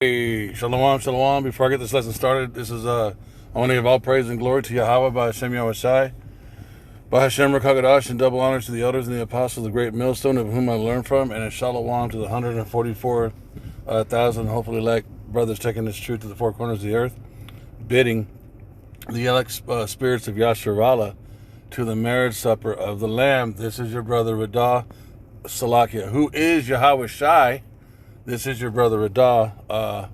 Hey, shalom, shalom. Before I get this lesson started, I want to give all praise and glory to Yahweh by Hashem Yahushai, by Hashem Rakagadash, and double honors to the elders and the apostles of the great millstone of whom I learned from, and a shalom to the 144,000 hopefully elect brothers taking this truth to the four corners of the earth, bidding the elect spirits of Yasharallah to the marriage supper of the Lamb. This is your brother Radah Salakia, who is Yahweh Shai. This is your brother Radah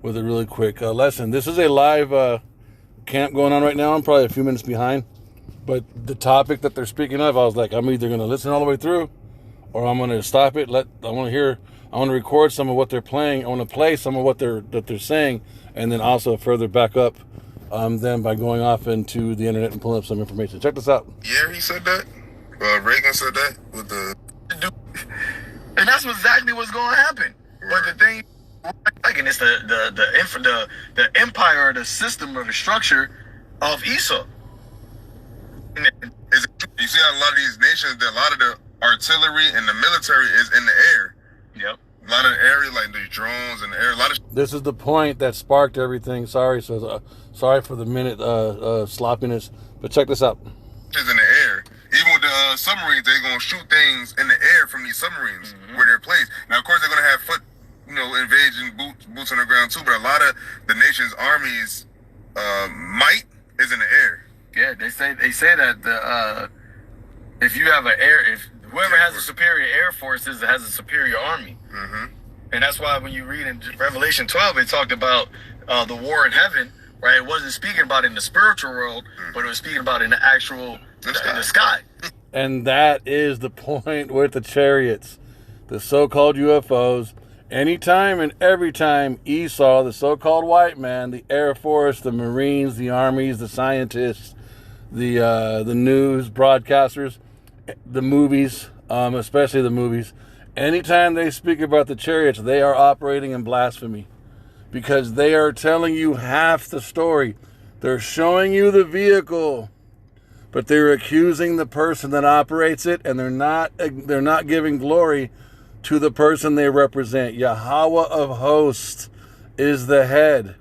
with a really quick lesson. This is a live camp going on right now. I'm probably a few minutes behind. But the topic that they're speaking of, I was like, I'm either going to listen all the way through or I'm going to stop it. I want to record some of what they're playing. I want to play some of what they're saying, and then also further back up them by going off into the internet and pulling up some information. Check this out. Yeah, he said that. Reagan said that with the... And that's exactly what's going to happen. But the thing, like, and it's the empire, the system, or the structure of Esau. You see how a lot of these nations, a lot of the artillery and the military is in the air. Yep. A lot of the area, like the drones in the air. This is the point that sparked everything. Sorry for the minute sloppiness, but check this out. Is in the air. Even with the submarines, they're gonna shoot things in the air from these submarines where they're placed. Now, of course, they're gonna have invasion boots on the ground too. But a lot of the nation's armies' might is in the air. Yeah, they say that if you have if whoever has a superior air force has a superior army, and that's why when you read in Revelation 12, it talked about the war in heaven. Right, it wasn't speaking about it in the spiritual world, but it was speaking about it in the actual in the sky. And that is the point with the chariots, the so-called UFOs. Anytime and every time Esau, the so-called white man, the Air Force, the Marines, the armies, the scientists, the news broadcasters, the movies, especially the movies, anytime they speak about the chariots, they are operating in blasphemy. Because they are telling you half the story. They're showing you the vehicle, but they're accusing the person that operates it, and they're not giving glory to the person they represent. Yahweh of hosts is the head.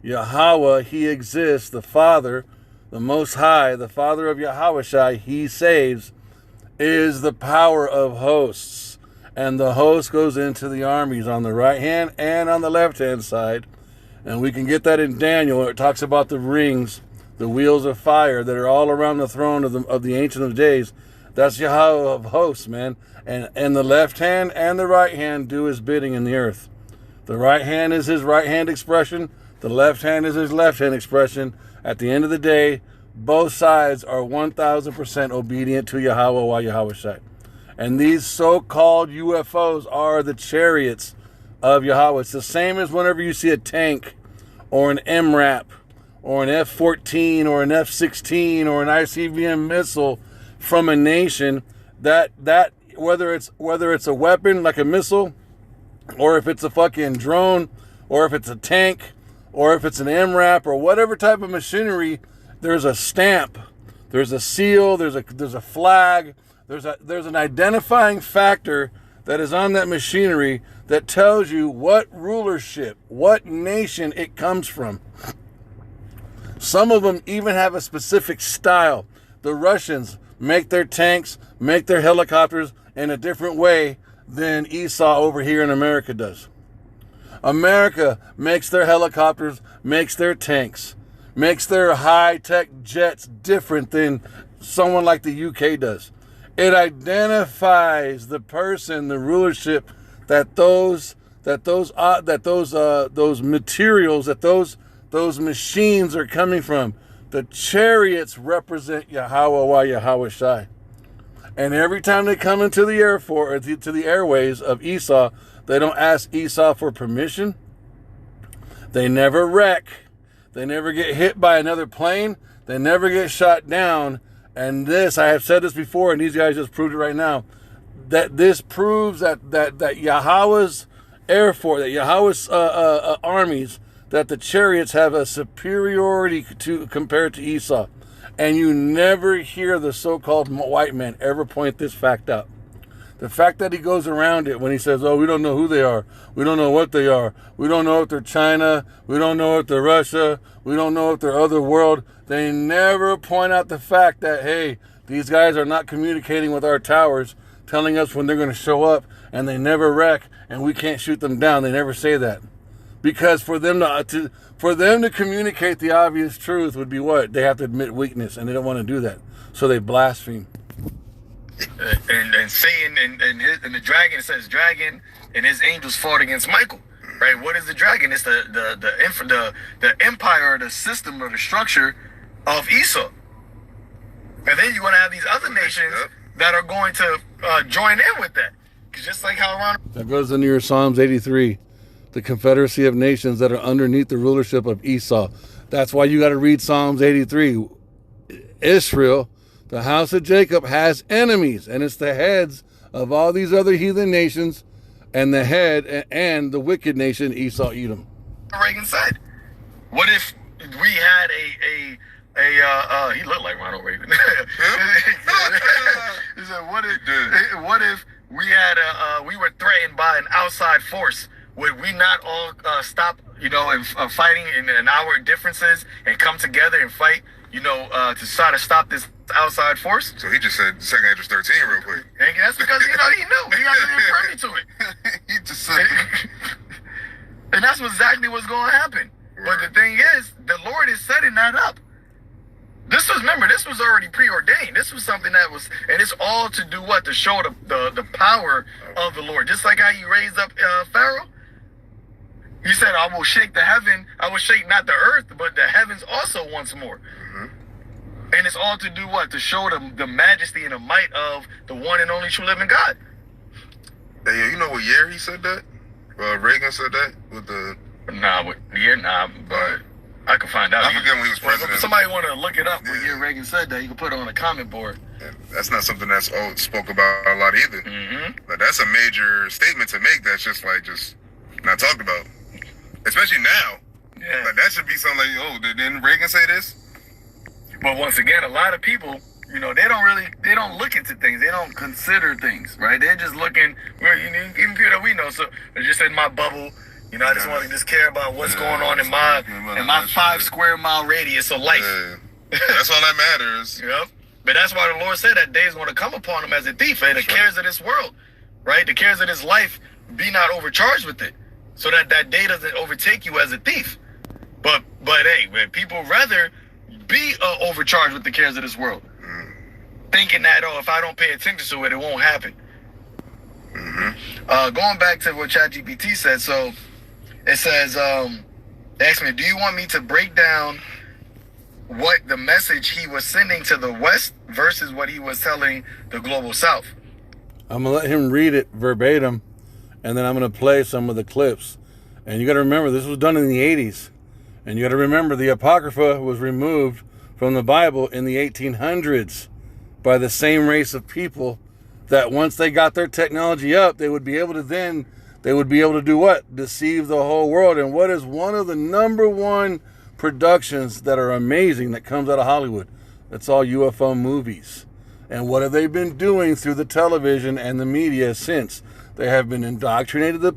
Yahweh, he exists, the Father, the Most High, the Father of Yahushai, he saves, is the power of hosts. And the host goes into the armies on the right hand and on the left hand side. And we can get that in Daniel, where it talks about the rings, the wheels of fire that are all around the throne of the Ancient of Days. That's Yahweh of hosts, man. And the left hand and the right hand do his bidding in the earth. The right hand is his right hand expression. The left hand is his left hand expression. At the end of the day, both sides are 1,000% obedient to Yahweh wa Yahushai. And these so-called UFOs are the chariots of Yahweh. It's the same as whenever you see a tank or an MRAP or an F-14 or an F-16 or an ICBM missile from a nation, that whether it's a weapon like a missile, or if it's a fucking drone, or if it's a tank, or if it's an MRAP or whatever type of machinery, there's a stamp, there's a seal, there's a flag. There's an identifying factor that is on that machinery that tells you what rulership, what nation it comes from. Some of them even have a specific style. The Russians make their tanks, make their helicopters in a different way than Esau over here in America does. America makes their helicopters, makes their tanks, makes their high-tech jets different than someone like the UK does. It identifies the person, the rulership that those materials, those machines are coming from. The chariots represent Yahweh wa Yahushai. And every time they come into the to the airways of Esau, they don't ask Esau for permission. They never wreck. They never get hit by another plane. They never get shot down. And this, I have said this before, and these guys just proved it right now, that this proves that Yahweh's Air Force, that Yahweh's armies, that the chariots have a superiority compared to Esau. And you never hear the so-called white man ever point this fact out. The fact that he goes around it when he says, oh, we don't know who they are. We don't know what they are. We don't know if they're China. We don't know if they're Russia. We don't know if they're other world. They never point out the fact that, hey, these guys are not communicating with our towers, telling us when they're going to show up, and they never wreck, and we can't shoot them down. They never say that. Because for them to communicate the obvious truth would be what? They have to admit weakness, and they don't want to do that. So they blaspheme. And Satan and the dragon, it says dragon and his angels fought against Michael. Right? What is the dragon? It's the empire, the system, or the structure of Esau. And then you're going to have these other nations that are going to join in with that. Just like how Ron... That goes into your Psalms 83. The confederacy of nations that are underneath the rulership of Esau. That's why you got to read Psalms 83. Israel, the house of Jacob, has enemies, and it's the heads of all these other heathen nations, and the head and the wicked nation, Esau, Edom. Reagan said, what if we had he looked like Ronald Reagan. He said, what if we had we were threatened by an outside force? Would we not all stop, and fighting in our differences and come together and fight, to try to stop this outside force? So he just said 2 Ezra 13 real quick. And that's because, he knew. He got to be privy to it. He just said... And that's exactly what's going to happen. Right. But the thing is, the Lord is setting that up. This was already preordained. This was something that was, and it's all to do what? To show the power of the Lord. Just like how you raised up Pharaoh. He said, I will shake the heaven. I will shake not the earth, but the heavens also once more. Mm-hmm. And it's all to do what? To show the majesty and the might of the one and only true living God. Hey, you know what year he said that? Reagan said that with the... But I can find out. I forget when he was president. If somebody want to look it up what year Reagan said that, you can put it on a comment board. And that's not something that's spoke about a lot either. Mm-hmm. But that's a major statement to make that's just not talked about. Especially now. Yeah. Like that should be something like, oh, didn't Reagan say this? But once again, a lot of people, they don't look into things. They don't consider things, right? They're just looking, even people that we know, so they're just in my bubble. I just want to just care about what's going on in my 5 square mile radius of life. Yeah. That's all that matters. Yep. But that's why the Lord said that day is going to come upon him as a thief. And the cares of this world, right? The cares of this life, be not overcharged with it. So that day doesn't overtake you as a thief. But hey, people rather be overcharged with the cares of this world. Thinking that, if I don't pay attention to it, it won't happen. Mm-hmm. Going back to what ChatGPT said, so it says, ask me, do you want me to break down what the message he was sending to the West versus what he was telling the global South? I'm going to let him read it verbatim, and then I'm going to play some of the clips. And you got to remember, this was done in the 80s. And you got to remember, the Apocrypha was removed from the Bible in the 1800s by the same race of people that once they got their technology up, they would be able to do what? Deceive the whole world. And what is one of the number one productions that are amazing that comes out of Hollywood? That's all UFO movies. And what have they been doing through the television and the media since? They have been indoctrinating the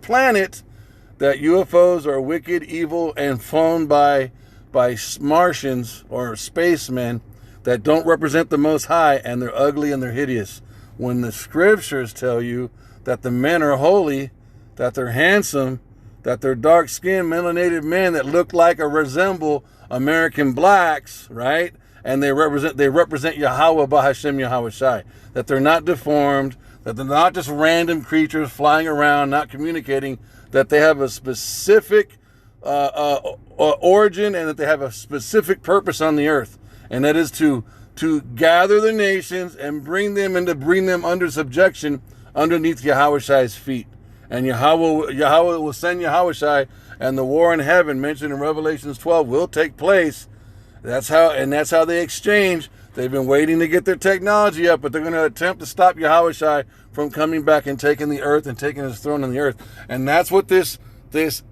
planet that UFOs are wicked, evil, and flown by Martians or spacemen that don't represent the Most High, and they're ugly and they're hideous. When the scriptures tell you that the men are holy, that they're handsome, that they're dark-skinned, melanated men that look like or resemble American blacks, right? And they represent Yahweh Bahashem Yahweh Shai. That they're not deformed, that they're not just random creatures flying around, not communicating, that they have a specific origin and that they have a specific purpose on the earth. And that is to gather the nations and bring them under subjection underneath Yahweh Shai's feet. And Yahweh will send Yahweh Shai, and the war in heaven mentioned in Revelations 12 will take place. That's how they exchange. They've been waiting to get their technology up, but they're going to attempt to stop Yahweh Shai from coming back and taking the earth and taking his throne on the earth. And that's what see this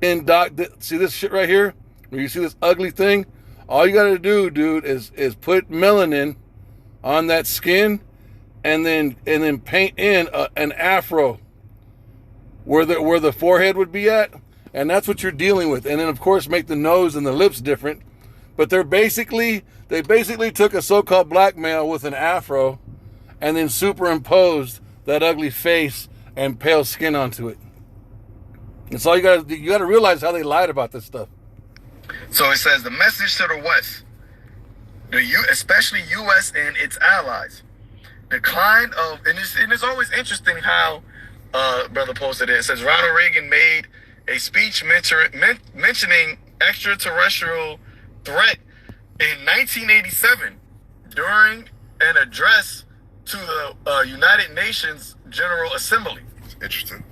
shit right here? Where you see this ugly thing? All you got to do, dude, is put melanin on that skin and then paint in an afro where the forehead would be at, and that's what you're dealing with. And then of course make the nose and the lips different. But they basically took a so-called black male with an afro and then superimposed that ugly face and pale skin onto it. And so you gotta realize how they lied about this stuff. So it says the message to the West, especially U.S. and its allies, decline of, and it's always interesting how brother posted it. It says Ronald Reagan made a speech mentioning extraterrestrial threat in 1987 during an address to the United Nations General Assembly. Interesting.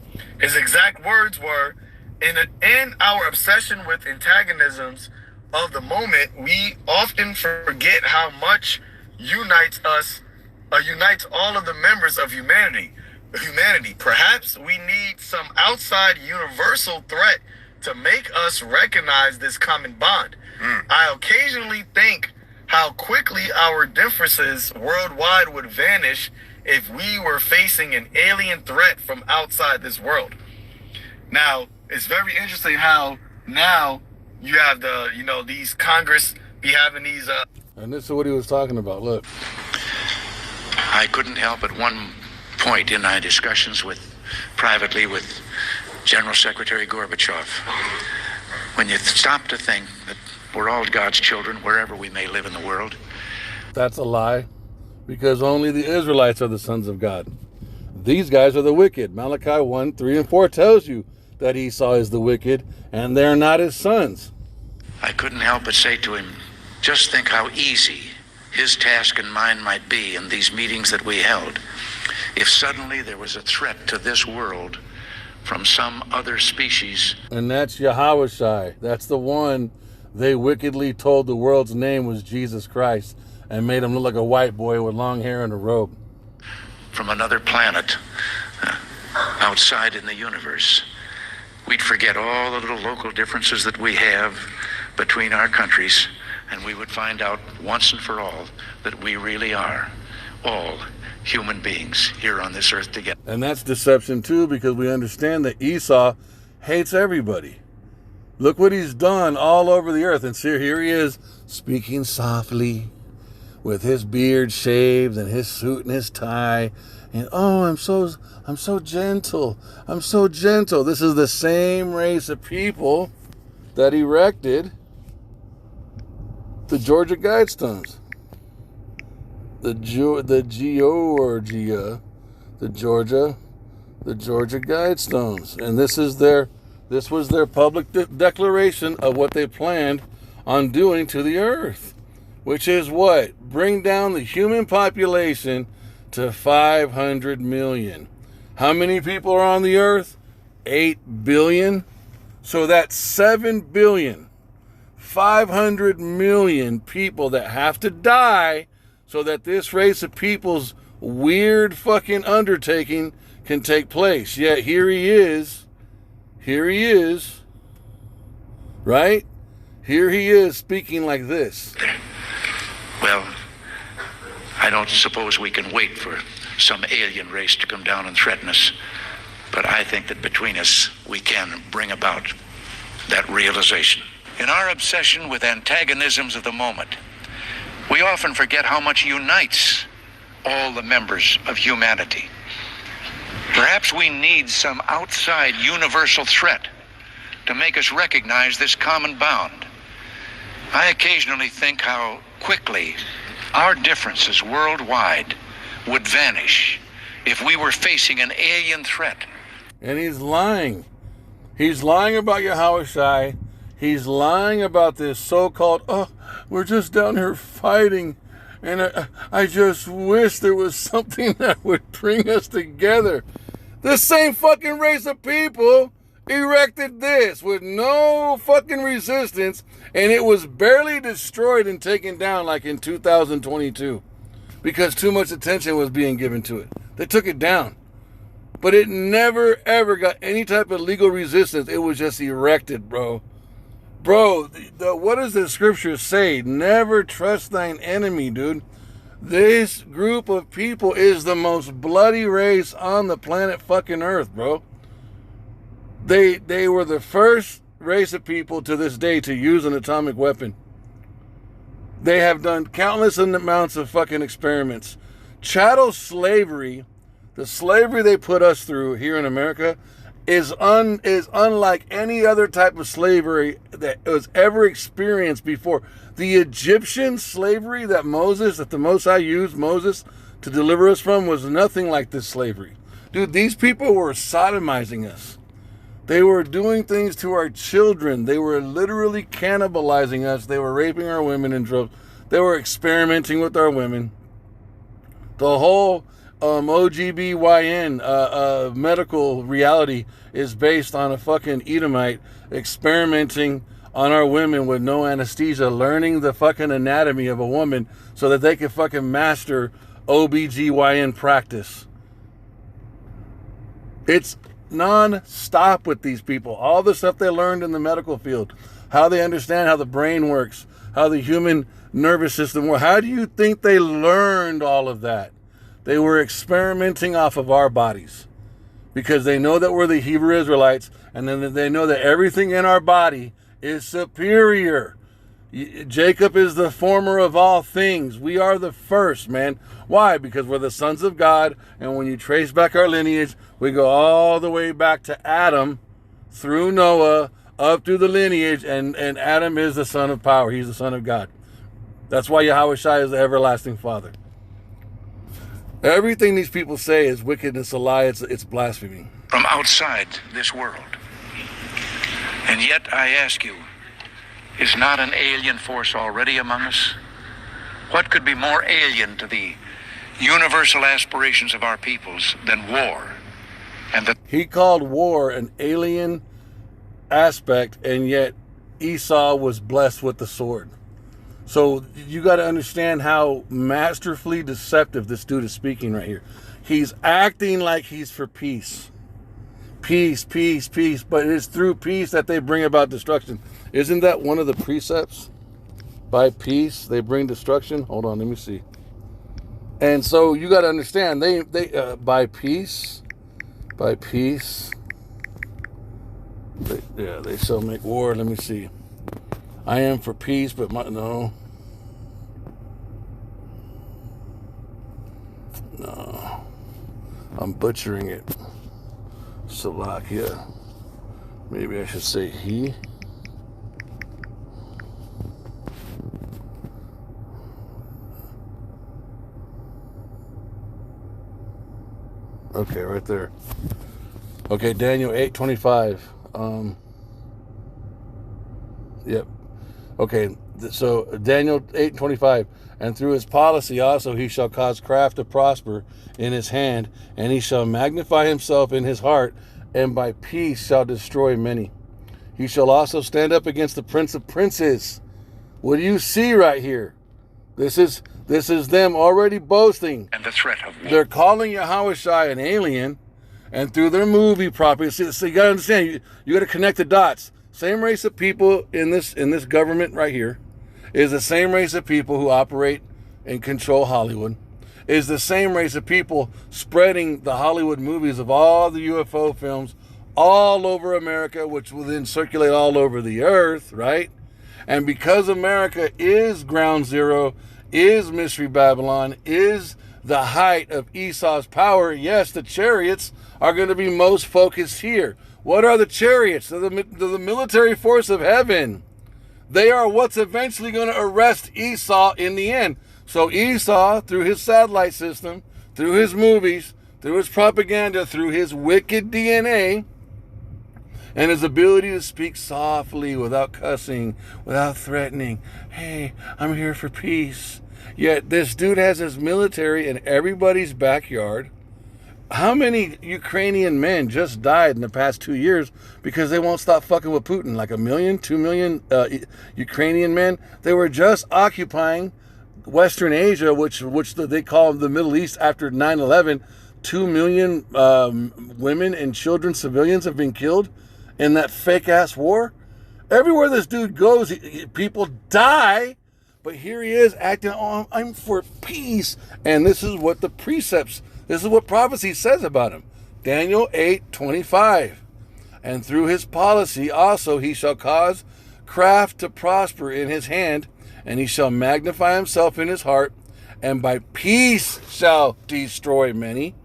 His exact words were, in our obsession with antagonisms of the moment, we often forget how much unites all of the members of humanity. Perhaps we need some outside universal threat to make us recognize this common bond. I occasionally think how quickly our differences worldwide would vanish if we were facing an alien threat from outside this world. Now, it's very interesting how now you have these Congress be having these... And this is what he was talking about. Look. I couldn't help at one point in my discussions privately with General Secretary Gorbachev, when you stop to think that we're all God's children wherever we may live in the world. That's a lie, because only the Israelites are the sons of God. These guys are the wicked. Malachi 1, 3, and 4 tells you that Esau is the wicked, and they're not his sons. I couldn't help but say to him, just think how easy his task and mine might be in these meetings that we held if suddenly there was a threat to this world from some other species. And that's Yahushai. That's the one they wickedly told the world's name was Jesus Christ and made him look like a white boy with long hair and a robe. From another planet, outside in the universe. We'd forget all the little local differences that we have between our countries, and we would find out once and for all that we really are all human beings here on this earth together. And that's deception too, because we understand that Esau hates everybody. Look what he's done all over the earth. And see, here he is speaking softly with his beard shaved and his suit and his tie. And oh, I'm so gentle. I'm so gentle. This is the same race of people that erected the Georgia Guidestones. The Georgia Guidestones. And this was their public declaration of what they planned on doing to the earth, which is what? Bring down the human population to 500 million. How many people are on the earth? 8 billion. So that's 7 billion. 500 million people that have to die so that this race of people's weird fucking undertaking can take place. Yet here he is, right? Here he is speaking like this. Well, I don't suppose we can wait for some alien race to come down and threaten us, but I think that between us we can bring about that realization. In our obsession with antagonisms of the moment, we often forget how much unites all the members of humanity. Perhaps we need some outside universal threat to make us recognize this common bond. I occasionally think how quickly our differences worldwide would vanish if we were facing an alien threat. And he's lying. He's lying about Yahushai. He's lying about this so-called, we're just down here fighting, and I just wish there was something that would bring us together. This same fucking race of people erected this with no fucking resistance, and it was barely destroyed and taken down like in 2022 because too much attention was being given to it. They took it down. But it never, ever got any type of legal resistance. It was just erected, bro. Bro, what does the scripture say? Never trust thine enemy, dude. This group of people is the most bloody race on the planet fucking Earth, bro. They were the first race of people to this day to use an atomic weapon. They have done countless amounts of fucking experiments. Chattel slavery, the slavery they put us through here in America, is unlike any other type of slavery that was ever experienced before. The Egyptian slavery that the Most High used Moses to deliver us from was nothing like this slavery. Dude, these people were sodomizing us. They were doing things to our children. They were literally cannibalizing us. They were raping our women in droves. They were experimenting with our women. The whole OGBYN medical reality is based on a fucking Edomite experimenting on our women with no anesthesia, learning the fucking anatomy of a woman so that they could fucking master OBGYN practice. It's non-stop with these people. All the stuff they learned in the medical field, how they understand how the brain works, how the human nervous system works. How do you think they learned all of that? They were experimenting off of our bodies because they know that we're the Hebrew Israelites, and then they know that everything in our body is superior. Jacob is the former of all things. We are the first, man. Why? Because we're the sons of God, and when you trace back our lineage, we go all the way back to Adam, through Noah, up through the lineage, and Adam is the son of power. He's the son of God. That's why Yahweh Shai is the everlasting Father. Everything these people say is wickedness, a lie, it's blasphemy. From outside this world. And yet I ask you, is not an alien force already among us? What could be more alien to the universal aspirations of our peoples than war? And he called war an alien aspect, and yet Esau was blessed with the sword. So you got to understand how masterfully deceptive this dude is speaking right here. He's acting like he's for peace. Peace, peace, peace. But it is through peace that they bring about destruction. Isn't that one of the precepts? By peace, they bring destruction. Hold on, let me see. And so you got to understand, they by peace, they shall make war. Let me see. I am for peace, but no, I'm butchering it. Salakia. Maybe I should say he. Okay, right there. Okay, Daniel 8:25. Yep. Okay, so Daniel 8:25, and through his policy also he shall cause craft to prosper in his hand, and he shall magnify himself in his heart, and by peace shall destroy many. He shall also stand up against the prince of princes. What do you see right here? This is them already boasting. And the threat of war. They're calling Yahweh Shai an alien, and through their movie properties. So you got to understand, you got to connect the dots. Same race of people in this government right here is the same race of people who operate and control Hollywood. Is the same race of people spreading the Hollywood movies of all the UFO films all over America, which will then circulate all over the earth, right? And because America is ground zero, is Mystery Babylon, is the height of Esau's power, yes, the chariots are going to be most focused here. What are the chariots? They're the military force of heaven. They are what's eventually going to arrest Esau in the end. So Esau, through his satellite system, through his movies, through his propaganda, through his wicked DNA, and his ability to speak softly, without cussing, without threatening. Hey, I'm here for peace. Yet this dude has his military in everybody's backyard. How many Ukrainian men just died in the past 2 years because they won't stop fucking with Putin? Like 1 million, 2 million Ukrainian men. They were just occupying Western Asia, which they call the Middle East after 9/11. 2 million women and children, civilians, have been killed in that fake ass war. Everywhere this dude goes, people die But here he is acting, oh, I'm for peace. And this is what the precepts, this is what prophecy says about him. Daniel 8:25. And through his policy also he shall cause craft to prosper in his hand, and he shall magnify himself in his heart, and by peace shall destroy many.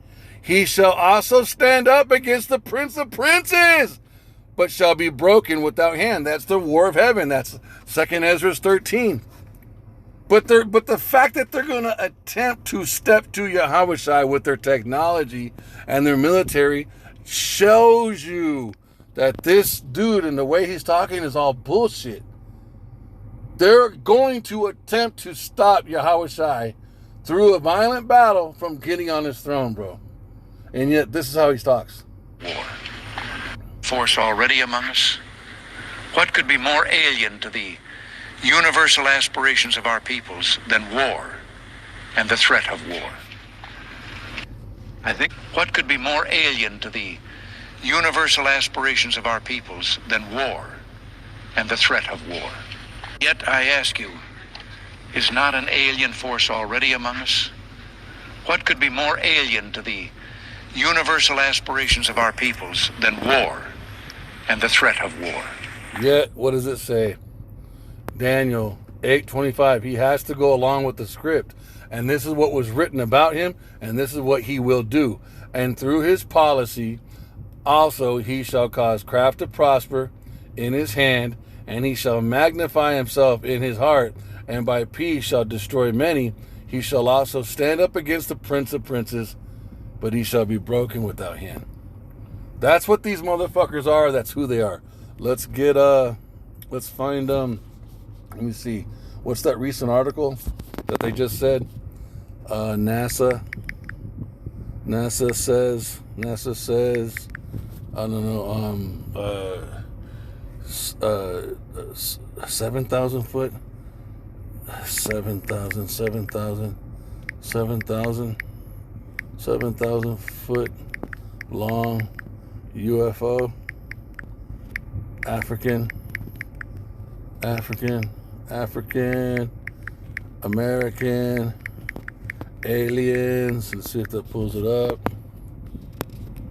He shall also stand up against the prince of princes, but shall be broken without hand. That's the war of heaven. That's 2 Ezra 13. But the fact that they're going to attempt to step to Yahushua with their technology and their military shows you that this dude and the way he's talking is all bullshit. They're going to attempt to stop Yahushua through a violent battle from getting on his throne, bro. And yet this is how he talks. War. Force already among us. What could be more alien to the universal aspirations of our peoples than war and the threat of war? I think what could be more alien to the universal aspirations of our peoples than war and the threat of war? Yet I ask you, is not an alien force already among us? What could be more alien to the universal aspirations of our peoples than war and the threat of war? Yet, what does it say? Daniel 8:25. He has to go along with the script. And this is what was written about him, and this is what he will do. And through his policy, also he shall cause craft to prosper in his hand, and he shall magnify himself in his heart, and by peace shall destroy many. He shall also stand up against the prince of princes, but he shall be broken without hand. That's what these motherfuckers are. That's who they are. Let's find, let me see. What's that recent article that they just said? NASA says, I don't know, 7,000 foot, 7,000 foot long UFO, African, American aliens. Let's see if that pulls it up.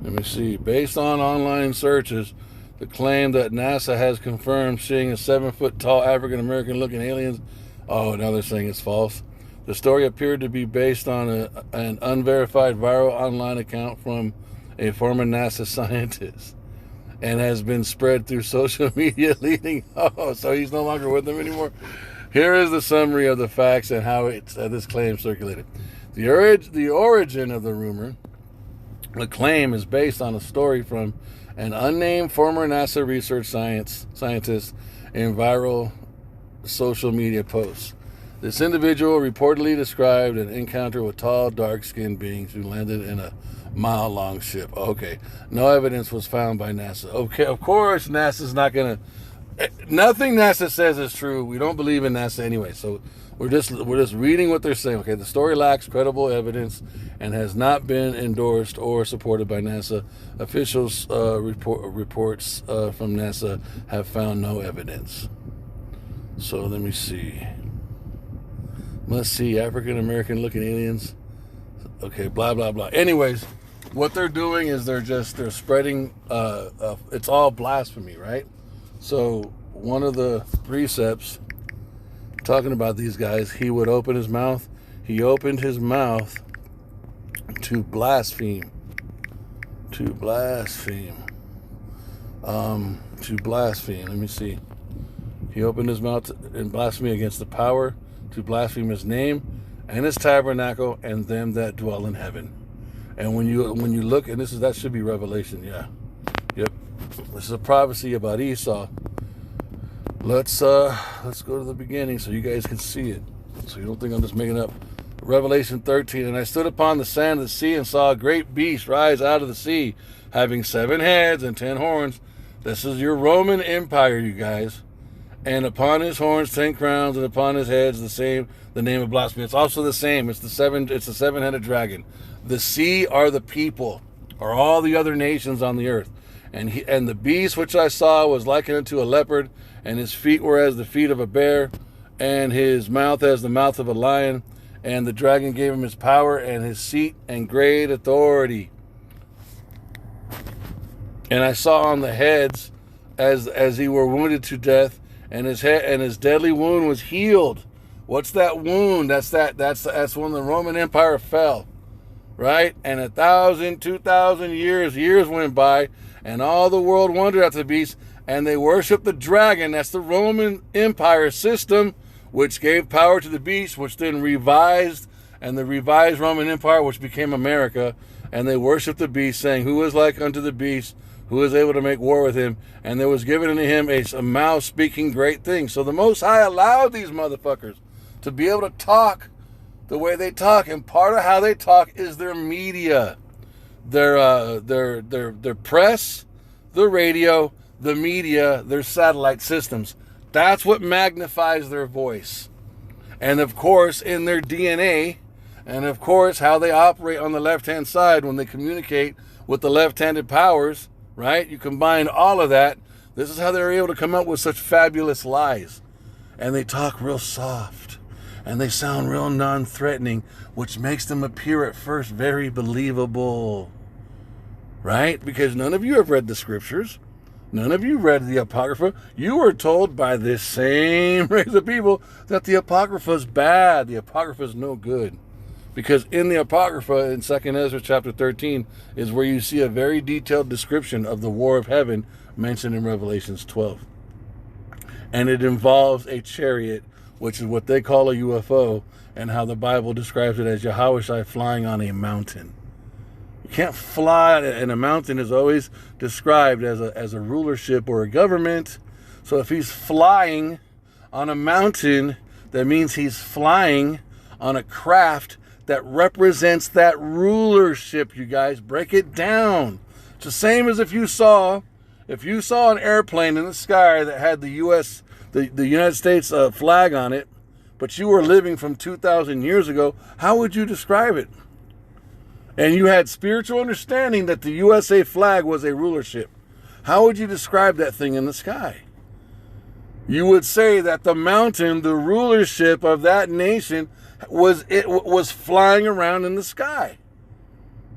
Let me see. Based on online searches, the claim that NASA has confirmed seeing a 7-foot tall African American looking aliens. Oh, now they're saying it's false. The story appeared to be based on an unverified viral online account from a former NASA scientist, and has been spread through social media leading. Oh, so he's no longer with them anymore. Here is the summary of the facts and how this claim circulated. The origin of the rumor, the claim, is based on a story from an unnamed former NASA research scientist in viral social media posts. This individual reportedly described an encounter with tall, dark-skinned beings who landed in a mile-long ship. Okay, no evidence was found by NASA. Okay, of course NASA's not gonna. Nothing NASA says is true. We don't believe in NASA anyway, so we're just reading what they're saying. Okay, the story lacks credible evidence and has not been endorsed or supported by NASA. Officials reports from NASA have found no evidence. So let me see. Must see African American looking aliens. Okay, blah blah blah. Anyways, what they're doing is they're spreading. It's all blasphemy, right? So one of the precepts talking about these guys, he would open his mouth. He opened his mouth to blaspheme. To blaspheme. Let me see. He opened his mouth in blasphemy against the power, to blaspheme his name and his tabernacle and them that dwell in heaven. And when you look, and that should be Revelation, yeah. Yep. This is a prophecy about Esau. Let's go to the beginning so you guys can see it. So you don't think I'm just making up. Revelation 13, and I stood upon the sand of the sea and saw a great beast rise out of the sea, having 7 heads and 10 horns. This is your Roman Empire, you guys. And upon his horns 10 crowns, and upon his heads the name of blasphemy. It's also the same. It's the 7-headed dragon. The sea are the people, or all the other nations on the earth. And the beast which I saw was likened unto a leopard, and his feet were as the feet of a bear, and his mouth as the mouth of a lion, and the dragon gave him his power and his seat and great authority. And I saw on the heads as he were wounded to death, and his head and his deadly wound was healed. What's that wound? That's when the Roman Empire fell, right? And 1,000, 2,000 years went by, and all the world wondered at the beast, and they worshiped the dragon. That's the Roman Empire system, which gave power to the beast, which then revised, and the revised Roman Empire, which became America, and they worshiped the beast, saying, "Who is like unto the beast? Who is able to make war with him?" And there was given unto him a mouth speaking great things. So the Most High allowed these motherfuckers to be able to talk the way they talk, and part of how they talk is their media, their press, the radio, the media, their satellite systems. That's what magnifies their voice. And of course, in their DNA, and of course, how they operate on the left-hand side when they communicate with the left-handed powers, right? You combine all of that. This is how they're able to come up with such fabulous lies. And they talk real soft. And they sound real non-threatening, which makes them appear at first very believable. Right? Because none of you have read the scriptures. None of you read the Apocrypha. You were told by this same race of people that the Apocrypha is bad. The Apocrypha is no good. Because in the Apocrypha, in 2 Ezra chapter 13, is where you see a very detailed description of the war of heaven mentioned in Revelations 12. And it involves a chariot, which is what they call a UFO, and how the Bible describes it as Yahushua flying on a mountain. You can't fly, and a mountain is always described as a rulership or a government. So if he's flying on a mountain, that means he's flying on a craft that represents that rulership, you guys. Break it down. It's the same as if you saw an airplane in the sky that had the United States flag on it, but you were living from 2,000 years ago, how would you describe it? And you had spiritual understanding that the USA flag was a rulership. How would you describe that thing in the sky? You would say that the mountain, the rulership of that nation, was flying around in the sky.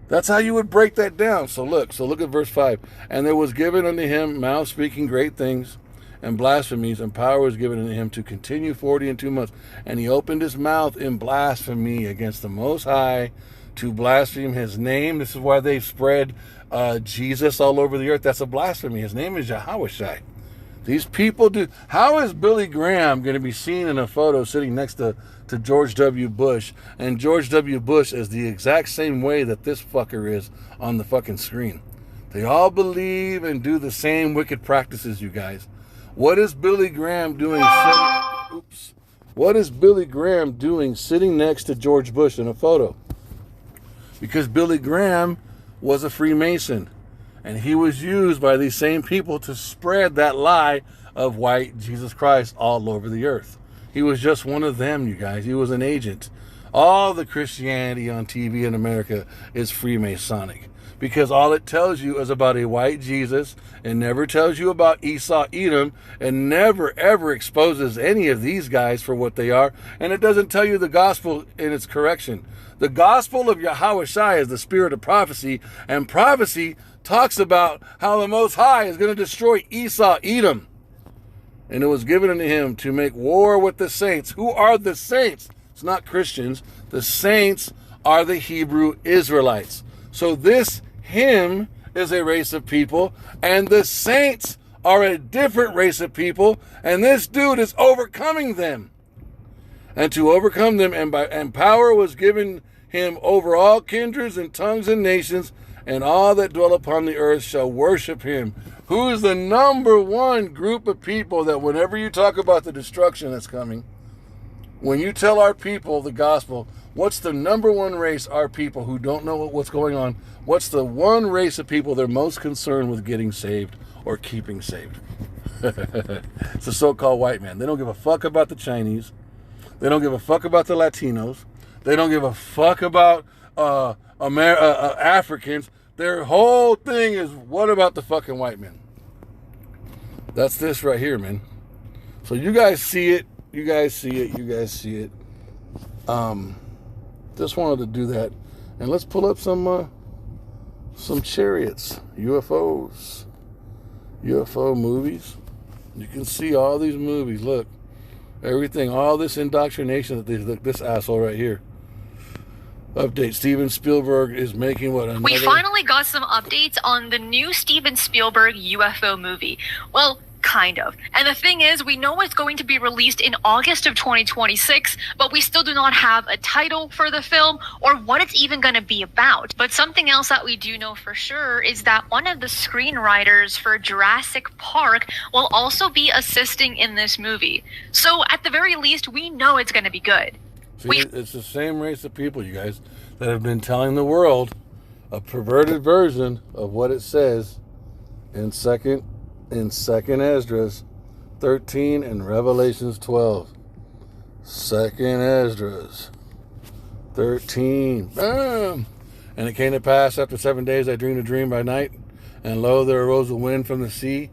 That's how you would break that down. So look at verse 5. And there was given unto him mouth speaking great things and blasphemies, and power was given unto him to continue 42 months. And he opened his mouth in blasphemy against the Most High, to blaspheme his name. This is why they've spread Jesus all over the earth. That's a blasphemy. His name is Yahushua. These people do. How is Billy Graham going to be seen in a photo sitting next to George W. Bush? And George W. Bush is the exact same way that this fucker is on the fucking screen. They all believe and do the same wicked practices, you guys. What is Billy Graham doing? What is Billy Graham doing sitting next to George Bush in a photo? Because Billy Graham was a Freemason, and he was used by these same people to spread that lie of white Jesus Christ all over the earth. He was just one of them, you guys. He was an agent. All the Christianity on TV in America is Freemasonic, because all it tells you is about a white Jesus. It never tells you about Esau, Edom, and never, ever exposes any of these guys for what they are. And it doesn't tell you the gospel in its correction. The gospel of Yahushua is the spirit of prophecy, and prophecy talks about how the Most High is going to destroy Esau, Edom. And it was given unto him to make war with the saints. Who are the saints? It's not Christians. The saints are the Hebrew Israelites. So this him is a race of people, and the saints are a different race of people, and this dude is overcoming them. And to overcome them, and power was given him over all kindreds and tongues and nations, and all that dwell upon the earth shall worship him. Who is the number one group of people that whenever you talk about the destruction that's coming, when you tell our people the gospel, what's the number one race, our people who don't know what's going on, what's the one race of people they're most concerned with getting saved or keeping saved? It's the so-called white man. They don't give a fuck about the Chinese. They don't give a fuck about the Latinos. They don't give a fuck about Africans. Their whole thing is, what about the fucking white man? That's this right here, man. So you guys see it. You guys see it. Just wanted to do that. And let's pull up some chariots, UFOs, UFO movies. You can see all these movies. Look, everything, all this indoctrination that this asshole right here. Update: Steven Spielberg is making what? We finally got some updates on the new Steven Spielberg UFO movie. Well, kind of. And the thing is, we know it's going to be released in August of 2026, but we still do not have a title for the film or what it's even going to be about. But something else that we do know for sure is that one of the screenwriters for Jurassic Park will also be assisting in this movie. So at the very least, we know it's going to be good. See, it's the same race of people, you guys, that have been telling the world a perverted version of what it says in second Esdras 13 and Revelations 12. Second Esdras 13. Bam! And it came to pass after 7 days I dreamed a dream by night, and lo, there arose a wind from the sea,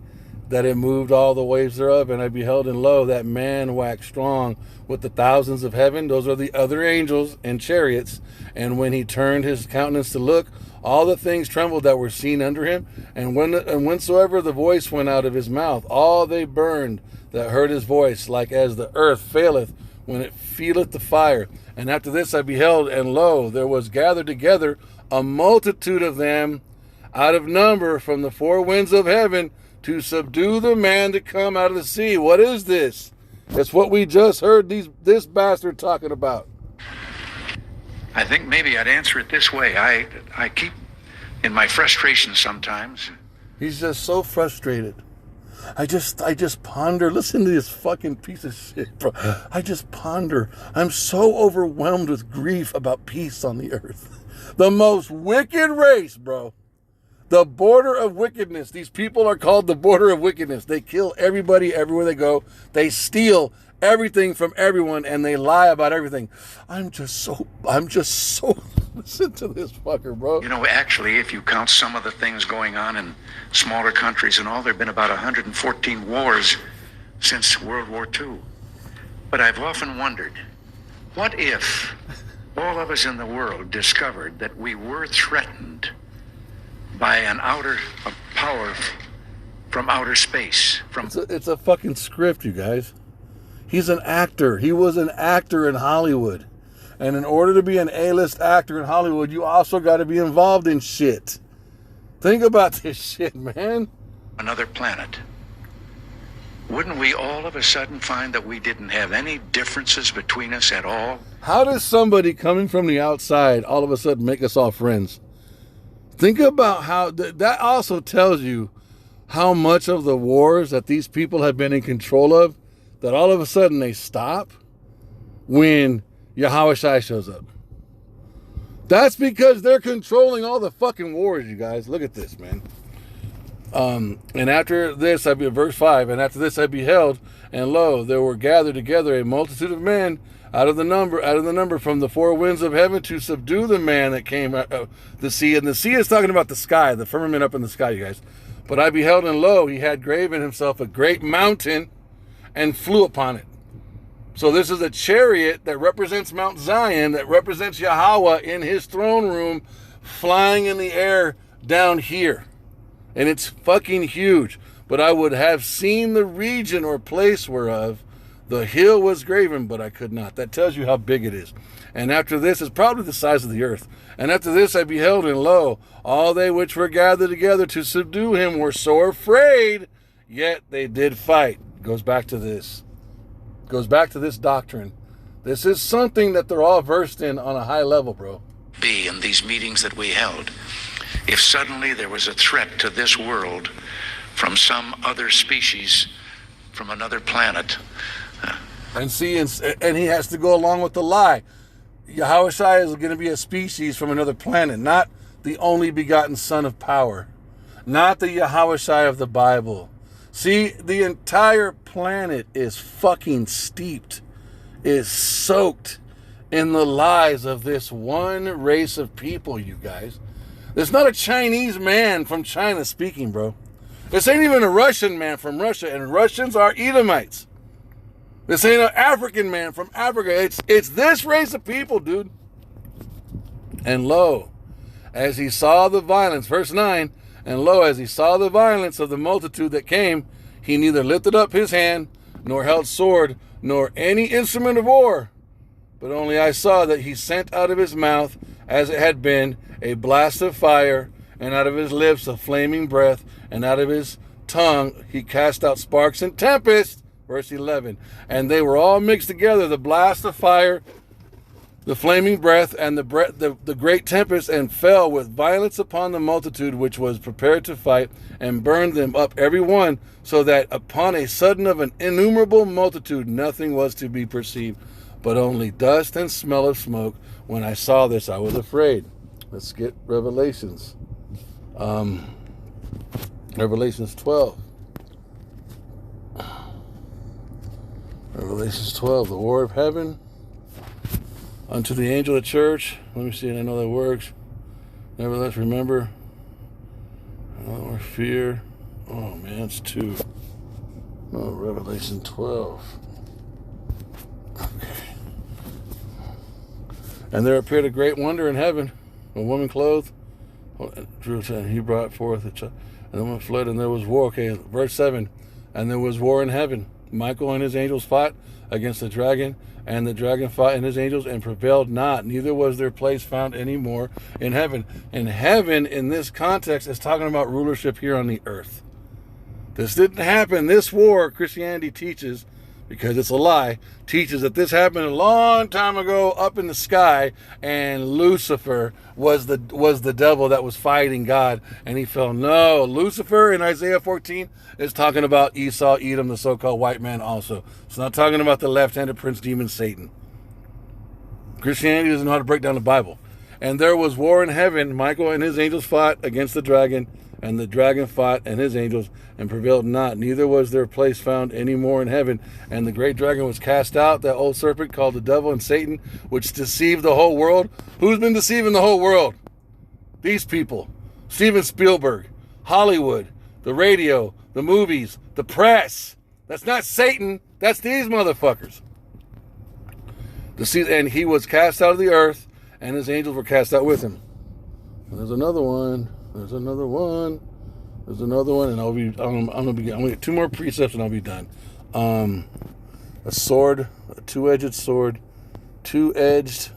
that it moved all the waves thereof, and I beheld, and lo, that man waxed strong with the thousands of heaven. Those are the other angels and chariots. And when he turned his countenance to look, all the things trembled that were seen under him. And whensoever the voice went out of his mouth, all they burned that heard his voice, like as the earth faileth when it feeleth the fire. And after this I beheld, and lo, there was gathered together a multitude of them out of number from the four winds of heaven, to subdue the man to come out of the sea. What is this? It's what we just heard this bastard talking about. I think maybe I'd answer it this way. I keep, in my frustration sometimes. He's just so frustrated. I just ponder. Listen to this fucking piece of shit, bro. I just ponder. I'm so overwhelmed with grief about peace on the earth. The most wicked race, bro. The border of wickedness. These people are called the border of wickedness. They kill everybody everywhere they go. They steal everything from everyone, and they lie about everything. I'm just so listen to this fucker, bro. You know, actually, if you count some of the things going on in smaller countries and all, there have been about 114 wars since World War II. But I've often wondered, what if all of us in the world discovered that we were threatened by a power from outer space? It's a fucking script, you guys. He's an actor. He was an actor in Hollywood. And in order to be an A-list actor in Hollywood, you also got to be involved in shit. Think about this shit, man. Another planet. Wouldn't we all of a sudden find that we didn't have any differences between us at all? How does somebody coming from the outside all of a sudden make us all friends? Think about how that also tells you how much of the wars that these people have been in control of, that all of a sudden they stop when Yahweh Shai shows up. That's because they're controlling all the fucking wars, you guys. Look at this, man. And after this, verse 5, and after this I beheld, and lo, there were gathered together a multitude of men out of the number from the four winds of heaven, to subdue the man that came out of the sea. And the sea is talking about the sky, the firmament up in the sky, you guys. But I beheld, and lo, he had graven himself a great mountain, and flew upon it. So this is a chariot that represents Mount Zion, that represents Yahweh in his throne room, flying in the air down here. And it's fucking huge. But I would have seen the region or place whereof the hill was graven, but I could not. That tells you how big it is. And after this, it's probably the size of the earth. And after this I beheld, and lo, all they which were gathered together to subdue him were sore afraid, yet they did fight. Goes back to this. Goes back to this doctrine. This is something that they're all versed in on a high level, bro. Be in these meetings that we held, if suddenly there was a threat to this world from some other species, from another planet. And see, and he has to go along with the lie. Yahweh Shai is going to be a species from another planet, not the only begotten Son of power, not the Yahweh Shai of the Bible. See, the entire planet is fucking steeped, is soaked in the lies of this one race of people, you guys. There's not a Chinese man from China speaking, bro. This ain't even a Russian man from Russia, and Russians are Edomites. This ain't an African man from Africa. It's this race of people, dude. And lo, as he saw the violence, verse 9, and lo, as he saw the violence of the multitude that came, he neither lifted up his hand, nor held sword, nor any instrument of war. But only I saw that he sent out of his mouth, as it had been, a blast of fire, and out of his lips a flaming breath, and out of his tongue he cast out sparks and tempest. Verse 11, and they were all mixed together, the blast of fire, the flaming breath, and the great tempest, and fell with violence upon the multitude which was prepared to fight, and burned them up every one, so that upon a sudden of an innumerable multitude nothing was to be perceived, but only dust and smell of smoke. When I saw this, I was afraid. Let's get Revelations. Revelations 12. Revelations 12, the war of heaven unto the angel of the church. Let me see, and I know that works. Nevertheless, remember, or fear. Oh man, it's 2. No, Revelation 12. Okay. And there appeared a great wonder in heaven, a woman clothed. He brought forth a child, and the woman fled, and there was war. Okay, verse 7. And there was war in heaven. Michael and his angels fought against the dragon, and the dragon fought and his angels and prevailed not, neither was their place found any more in heaven. And heaven, in this context, is talking about rulership here on the earth. This didn't happen. This war, Christianity teaches, because it's a lie, teaches that this happened a long time ago up in the sky, and Lucifer was the devil that was fighting God, and he fell. No, Lucifer in Isaiah 14 is talking about Esau, Edom, the so-called white man also. It's not talking about the left-handed prince demon Satan. Christianity doesn't know how to break down the Bible. And there was war in heaven. Michael and his angels fought against the dragon, and the dragon fought and his angels and prevailed not. Neither was their place found any more in heaven. And the great dragon was cast out, that old serpent called the devil and Satan, which deceived the whole world. Who's been deceiving the whole world? These people. Steven Spielberg, Hollywood, the radio, the movies, the press. That's not Satan. That's these motherfuckers. And he was cast out of the earth, and his angels were cast out with him. And there's another one. There's another one, and I'm gonna get 2 more precepts, and I'll be done. A sword, a two-edged sword, two-edged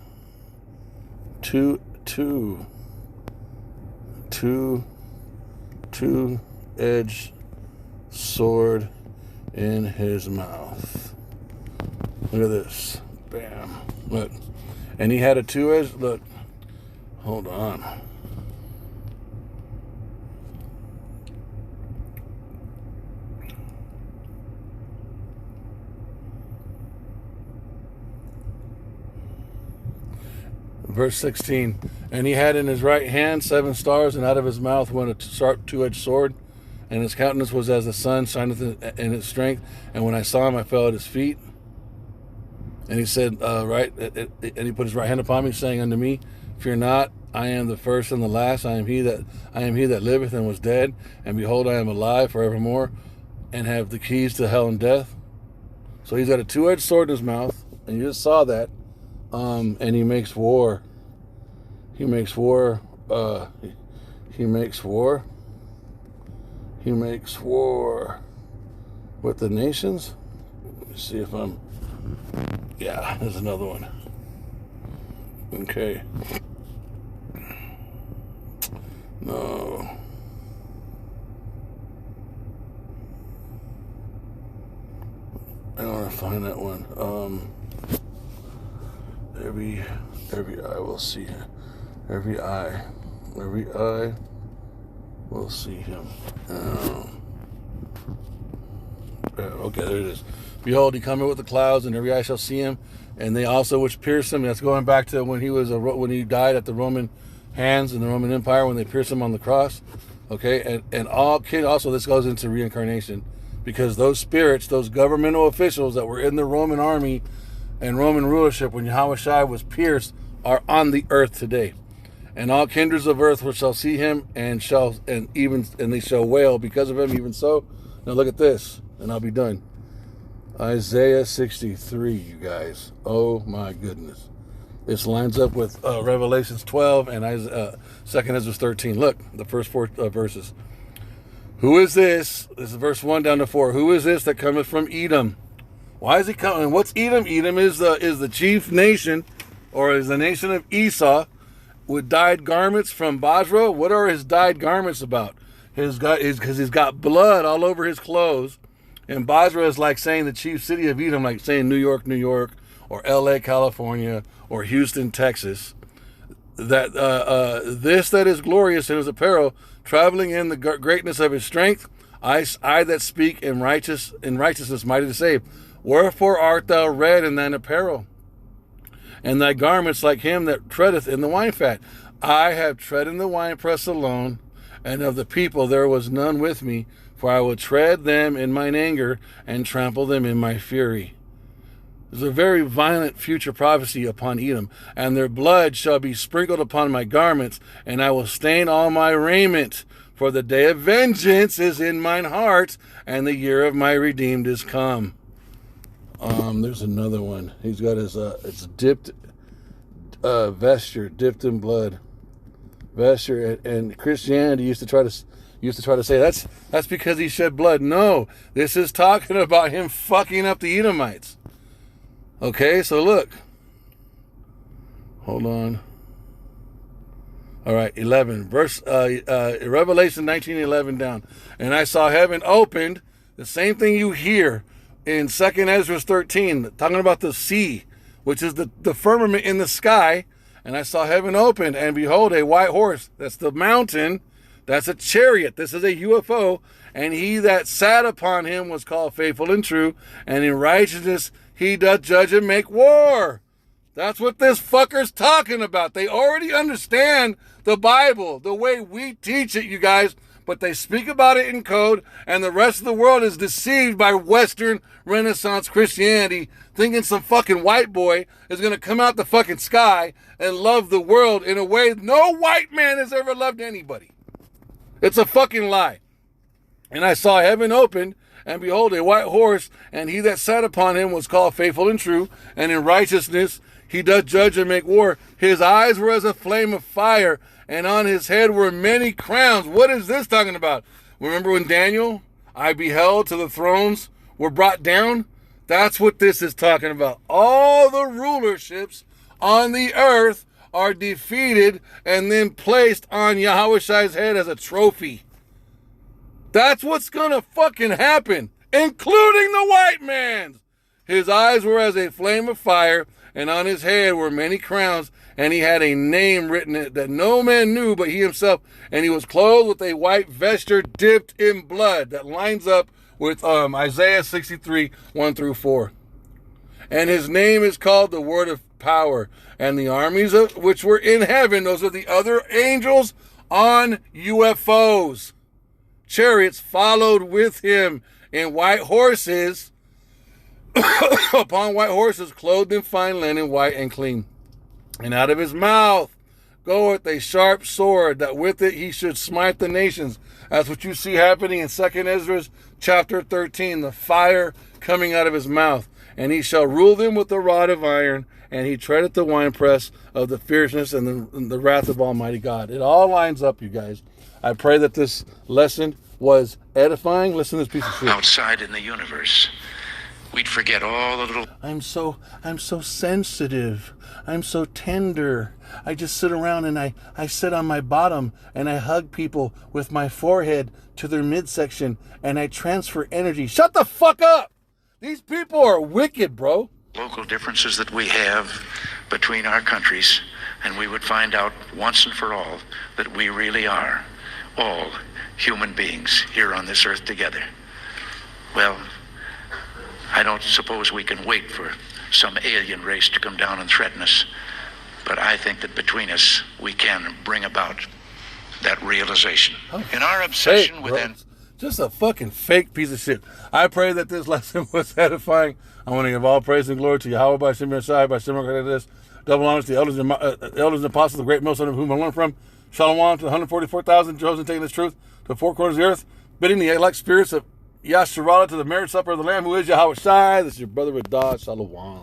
sword in his mouth. Look at this. Bam. Look. And he had a two-edged, look. Hold on. Verse 16, and he had in his right hand 7 stars, and out of his mouth went a sharp two-edged sword, and his countenance was as the sun shineth in its strength. And when I saw him, I fell at his feet. And he said, and he put his right hand upon me, saying unto me, fear not, I am the first and the last. I am he that liveth and was dead, and behold, I am alive forevermore, and have the keys to hell and death. So he's got a two-edged sword in his mouth, and you just saw that. And he makes war. He makes war. He makes war with the nations. Let me see if I'm. Yeah, there's another one. Okay. No. I don't want to find that one. Every eye will see him. Every eye will see him. Okay, there it is. Behold, he cometh with the clouds, and every eye shall see him, and they also which pierced him. That's going back to when he died at the Roman hands in the Roman Empire, when they pierced him on the cross. Okay, and also this goes into reincarnation, because those spirits, those governmental officials that were in the Roman army and Roman rulership when Yahushua was pierced are on the earth today. And all kindreds of earth shall see him, and they shall wail because of him. Even so, now look at this, and I'll be done. Isaiah 63, you guys. Oh my goodness. This lines up with Revelations 12 and 2 Ezra 13. Look, the first four verses. Who is this? This is verse 1 down to 4. Who is this that cometh from Edom? Why is he coming? What's Edom? Edom is the chief nation, or is the nation of Esau, with dyed garments from Basra. What are his dyed garments about? Because he's got blood all over his clothes. And Basra is like saying the chief city of Edom, like saying New York, New York, or LA, California, or Houston, Texas. That this that is glorious in his apparel, traveling in the greatness of his strength, I that speak in righteousness mighty to save. Wherefore art thou red in thine apparel, and thy garments like him that treadeth in the wine fat? I have tread in the winepress alone, and of the people there was none with me, for I will tread them in mine anger, and trample them in my fury. There's a very violent future prophecy upon Edom. And their blood shall be sprinkled upon my garments, and I will stain all my raiment. For the day of vengeance is in mine heart, and the year of my redeemed is come. There's another one. He's got his it's dipped vesture dipped in blood. Vesture, and Christianity used to try to say that's because he shed blood. No, this is talking about him fucking up the Edomites. Okay, so look. Hold on. All right, 11. Revelation 19:11 down. And I saw heaven opened, the same thing you hear in 2 Ezra 13, talking about the sea, which is the firmament in the sky. And I saw heaven opened, and behold, a white horse. That's the mountain. That's a chariot. This is a UFO. And he that sat upon him was called Faithful and True, and in righteousness he doth judge and make war. That's what this fucker's talking about. They already understand the Bible, the way we teach it, you guys, but they speak about it in code, and the rest of the world is deceived by Western Renaissance Christianity, thinking some fucking white boy is going to come out the fucking sky and love the world in a way no white man has ever loved anybody. It's a fucking lie. And I saw heaven opened, and behold, a white horse, and he that sat upon him was called Faithful and True, and in righteousness he doth judge and make war. His eyes were as a flame of fire, and on his head were many crowns. What is this talking about? Remember when Daniel, I beheld till the thrones were brought down? That's what this is talking about. All the rulerships on the earth are defeated and then placed on Yahushai's head as a trophy. That's what's gonna fucking happen, including the white man's. His eyes were as a flame of fire, and on his head were many crowns, and he had a name written that no man knew but he himself, and he was clothed with a white vesture dipped in blood. That lines up with Isaiah 63, 1 through 4. And his name is called the Word of Power, and the armies which were in heaven, those are the other angels on UFOs. Chariots followed with him in white horses, upon white horses, clothed in fine linen, white and clean. And out of his mouth goeth a sharp sword, that with it he should smite the nations. That's what you see happening in 2 Ezra chapter 13, the fire coming out of his mouth. And he shall rule them with a rod of iron, and he treadeth the winepress of the fierceness and the wrath of Almighty God. It all lines up, you guys. I pray that this lesson was edifying. Listen to this piece of shit. Outside in the universe, we'd forget all the little... I'm so sensitive. I'm so tender. I just sit around and I sit on my bottom and I hug people with my forehead to their midsection and I transfer energy. Shut the fuck up! These people are wicked, bro. Local differences that we have between our countries, and we would find out once and for all that we really are all human beings here on this earth together. Well, I don't suppose we can wait for some alien race to come down and threaten us, but I think that between us we can bring about that realization. In our obsession with just a fucking fake piece of shit. I pray that this lesson was edifying. I want to give all praise and glory to Yahweh by Shem Yeshai, by Shem this. Double honors to the elders and apostles, the great millstone of whom I learned from. Shalom to the 144,000 chosen taking this truth to the four corners of the earth, bidding the elect spirits of Yasharala to the marriage supper of the Lamb. Who is Yahweh Shai? This is your brother with Dodge Shalom.